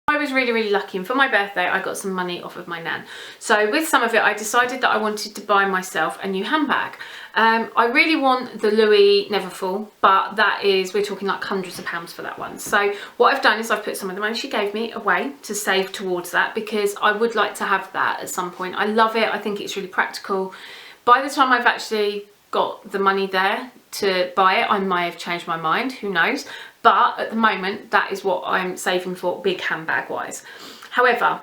I was really lucky, and for my birthday I got some money off of my nan. So with some of it I decided that I wanted to buy myself a new handbag. I really want the Louis Neverfull, but that is, we're talking like hundreds of pounds for that one. So what I've done is I've put some of the money she gave me away to save towards that, because I would like to have that at some point. I love it, I think it's really practical. By the time I've actually got the money there to buy it, I may have changed my mind, who knows. But at the moment, that is what I'm saving for, big handbag wise. However,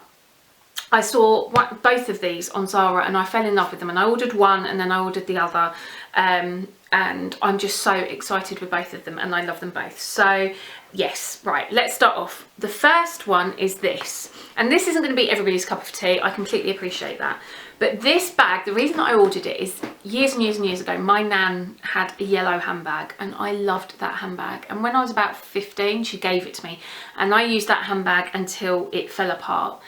I saw both of these on Zara and I fell in love with them, and I ordered one and then I ordered the other, and I'm just so excited with both of them and I love them both. So yes, right, let's start off. The first one is this, and this isn't going to be everybody's cup of tea, I completely appreciate that. But this bag, the reason that I ordered it is years and years ago, my nan had a yellow handbag and I loved that handbag. And when I was about 15, she gave it to me and I used that handbag until it fell apart.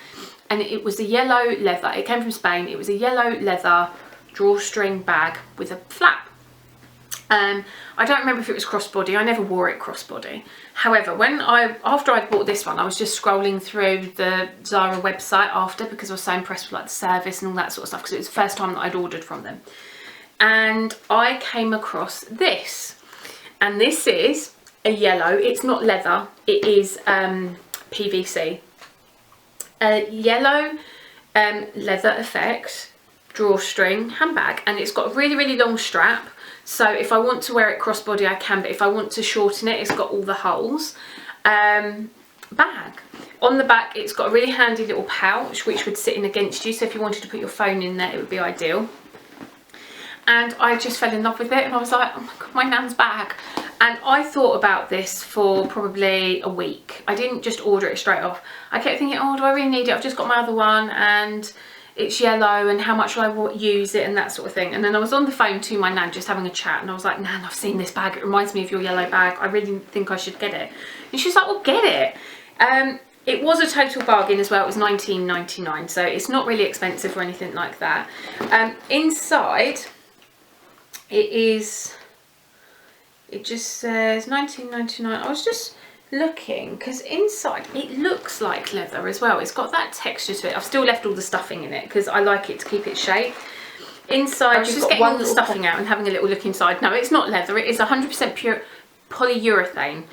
And it was a yellow leather, it came from Spain, it was a yellow leather drawstring bag with a flap. I don't remember if it was crossbody, I never wore it crossbody. However, after I bought this one, I was just scrolling through the Zara website after, because I was so impressed with like the service and all that sort of stuff, because it was the first time that I'd ordered from them. And I came across this, and this is a yellow, it's not leather, it is PVC. A yellow leather effect drawstring handbag, and it's got a really long strap. So if I want to wear it crossbody I can, but if I want to shorten it, it's got all the holes. Bag. On the back it's got a really handy little pouch which would sit in against you, so if you wanted to put your phone in there it would be ideal. And I just fell in love with it and I was like, oh my god, my nan's bag. And I thought about this for probably a week. I didn't just order it straight off. I kept thinking, oh, do I really need it? I've just got my other one and it's yellow, and how much will I use it and that sort of thing. And then I was on the phone to my nan just having a chat, and I was like, Nan, I've seen this bag, it reminds me of your yellow bag, I really think I should get it. And she was like, well, get it. It was a total bargain as well, it was £19.99, so it's not really expensive or anything like that. Inside it just says £19.99. I was just looking because inside it looks like leather as well. It's got that texture to it. I've still left all the stuffing in it because I like it to keep its shape. Inside, just getting all the stuffing out and having a little look inside. No, it's not leather, it is 100% pure polyurethane,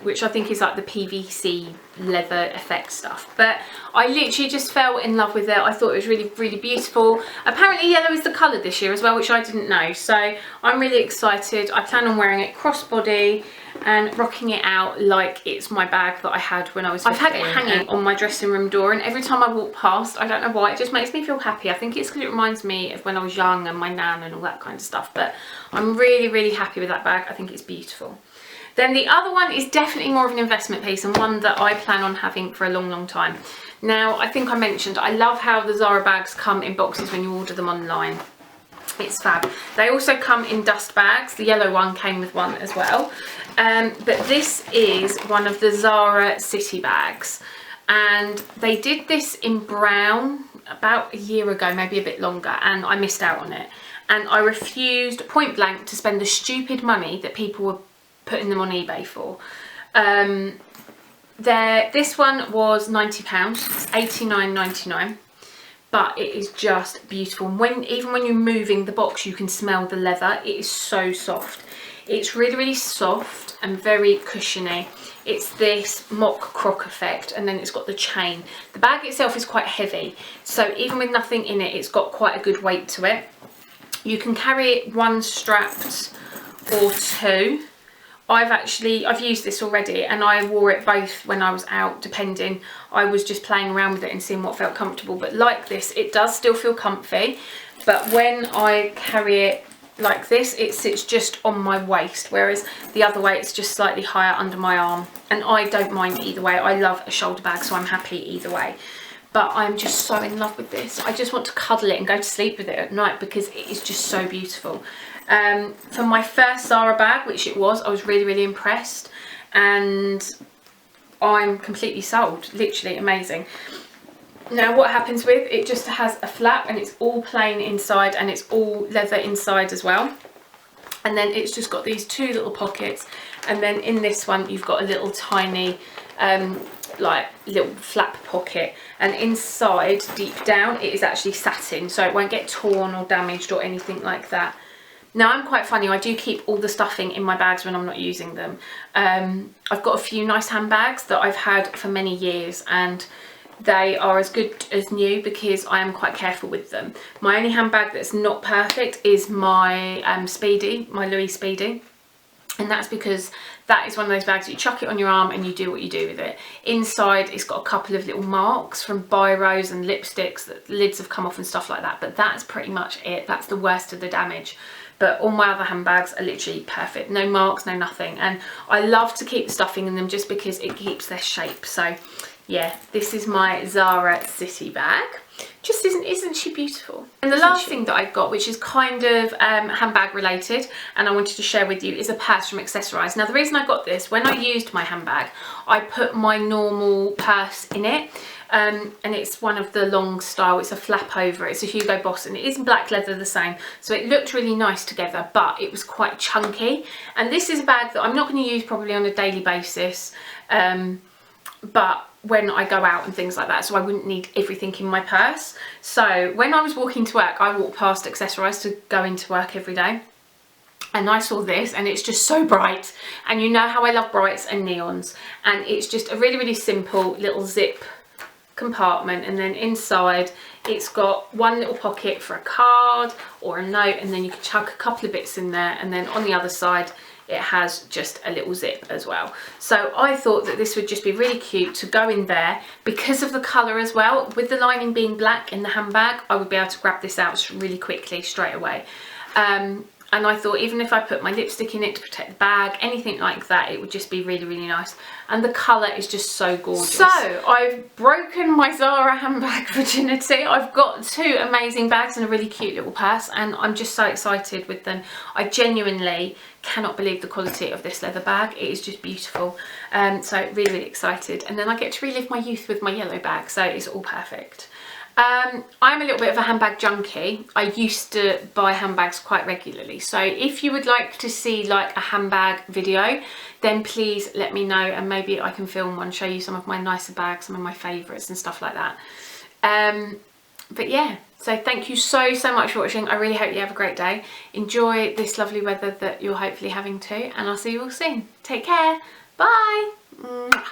which I think is like the PVC leather effect stuff. But I literally just fell in love with it. I thought it was really beautiful. Apparently yellow is the colour this year as well, which I didn't know, so I'm really excited. I plan on wearing it crossbody and rocking it out like it's my bag that I had when I was 15. I've had it hanging on my dressing room door, and every time I walk past, I don't know why, it just makes me feel happy. I think it's because it reminds me of when I was young and my nan and all that kind of stuff. But I'm really happy with that bag. I think it's beautiful. Then the other one is definitely more of an investment piece, and one that I plan on having for a long time. Now, I think I mentioned I love how the Zara bags come in boxes when you order them online. It's fab. They also come in dust bags. The yellow one came with one as well. But this is one of the Zara city bags, and they did this in brown about a year ago, maybe a bit longer, and I missed out on it. And I refused point blank to spend the stupid money that people were putting them on eBay for. This one was £90, it's £89.99. But it is just beautiful. And even when you're moving the box, you can smell the leather. It is so soft. It's really soft and very cushiony. It's this mock croc effect, and then it's got the chain. The bag itself is quite heavy, so even with nothing in it, it's got quite a good weight to it. You can carry it one strapped or two. I've used this already, and I wore it both when I was out, depending. I was just playing around with it and seeing what felt comfortable, but like this, it does still feel comfy. But when I carry it like this, it sits just on my waist, whereas the other way it's just slightly higher under my arm. And I don't mind either way. I love a shoulder bag, so I'm happy either way. But I'm just so in love with this. I just want to cuddle it and go to sleep with it at night because it is just so beautiful. For my first Zara bag, which it was, I was really impressed, and I'm completely sold. Literally amazing. Now what happens with it, just has a flap, and it's all plain inside, and it's all leather inside as well. And then it's just got these two little pockets, and then in this one you've got a little tiny like little flap pocket, and inside deep down it is actually satin, so it won't get torn or damaged or anything like that. Now, I'm quite funny, I do keep all the stuffing in my bags when I'm not using them. I've got a few nice handbags that I've had for many years, and they are as good as new because I am quite careful with them. My only handbag that's not perfect is my Speedy, my Louis Speedy. And that's because that is one of those bags you chuck it on your arm and you do what you do with it. Inside, it's got a couple of little marks from biros and lipsticks, that lids have come off and stuff like that. But that's pretty much it. That's the worst of the damage. But all my other handbags are literally perfect. No marks, no nothing. And I love to keep the stuffing in them just because it keeps their shape. So yeah, this is my Zara City bag. Just isn't she beautiful? And the last thing that I've got, which is kind of handbag related, and I wanted to share with you, is a purse from xxxx. Now, the reason I got this, when I used my handbag, I put my normal purse in it, and it's one of the long style. It's a flap over. It's a Hugo Boss, and it is black leather the same, so it looked really nice together, but it was quite chunky. And this is a bag that I'm not going to use probably on a daily basis, but when I go out and things like that, so I wouldn't need everything in my purse. So when I was walking to work, I walked past xxxx to go into work every day, and I saw this, and it's just so bright, and you know how I love brights and neons, and it's just a really, really simple little zip compartment, and then inside it's got one little pocket for a card or a note, and then you can chuck a couple of bits in there, and then on the other side it has just a little zip as well. So I thought that this would just be really cute to go in there because of the colour as well. With the lining being black in the handbag, I would be able to grab this out really quickly straight away. And I thought even if I put my lipstick in it to protect the bag, anything like that, it would just be really, really nice. And the colour is just so gorgeous. So I've broken my Zara handbag virginity. I've got two amazing bags and a really cute little purse, and I'm just so excited with them. I genuinely cannot believe the quality of this leather bag. It is just beautiful. So really, really excited. And then I get to relive my youth with my yellow bag, so it's all perfect. I'm a little bit of a handbag junkie. I used to buy handbags quite regularly. So if you would like to see like a handbag video, then please let me know, and maybe I can film one, show you some of my nicer bags, some of my favourites and stuff like that. But yeah, so thank you so much for watching. I really hope you have a great day. Enjoy this lovely weather that you're hopefully having too, and I'll see you all soon. Take care. Bye. Mwah.